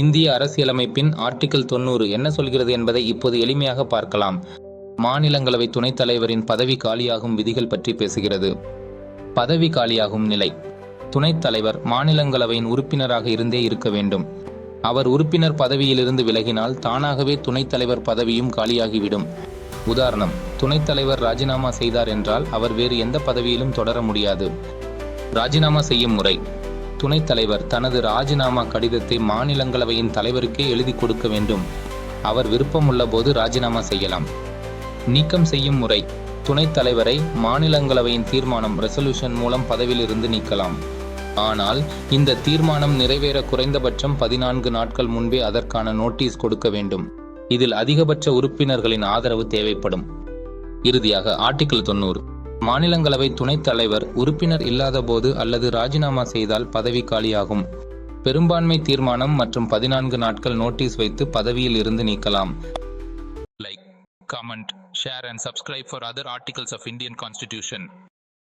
இந்திய அரசியலமைப்பின் ஆர்டிகிள் 90 என்ன சொல்கிறது என்பதை இப்போது எளிமையாக பார்க்கலாம். மாநிலங்களவை துணைத் தலைவரின் பதவி காலியாகும் விதிகள் பற்றி பேசுகிறது. பதவி காலியாகும் நிலை: துணைத் தலைவர் மாநிலங்களவையின் உறுப்பினராக இருந்தே இருக்க வேண்டும். அவர் உறுப்பினர் பதவியிலிருந்து விலகினால் தானாகவே துணைத் தலைவர் பதவியும் காலியாகிவிடும். உதாரணம்: துணைத் தலைவர் ராஜினாமா செய்தார் என்றால் அவர் வேறு எந்த பதவியிலும் தொடர முடியாது. ராஜினாமா செய்யும் முறை: துணைத் தலைவர் தனது ராஜினாமா கடிதத்தை மாநிலங்களவையின் தலைவருக்கே எழுதி கொடுக்க வேண்டும். அவர் விருப்பமுள்ள போது ராஜினாமா செய்யலாம். நீக்கம் செய்யும் முறை: துணைத் தலைவரை மாநிலங்களவையின் தீர்மானம் ரெசல்யூஷன் மூலம் பதவியிலிருந்து நீக்கலாம். ஆனால் இந்த தீர்மானம் நிறைவேற குறைந்தபட்சம் 14 நாட்கள் முன்பே அதற்கான நோட்டீஸ் கொடுக்க வேண்டும். இதில் அதிகபட்ச உறுப்பினர்களின் ஆதரவு தேவைப்படும். இறுதியாக ஆர்டிகிள் 90: மாநிலங்களவை துணைத் தலைவர் உறுப்பினர் இல்லாத போது அல்லது ராஜினாமா செய்தால் பதவி காலியாகும். பெரும்பான்மை தீர்மானம் மற்றும் 14 நாட்கள் நோட்டீஸ் வைத்து பதவியில் இருந்து நீக்கலாம். Like, comment, share and subscribe for other articles of Indian Constitution.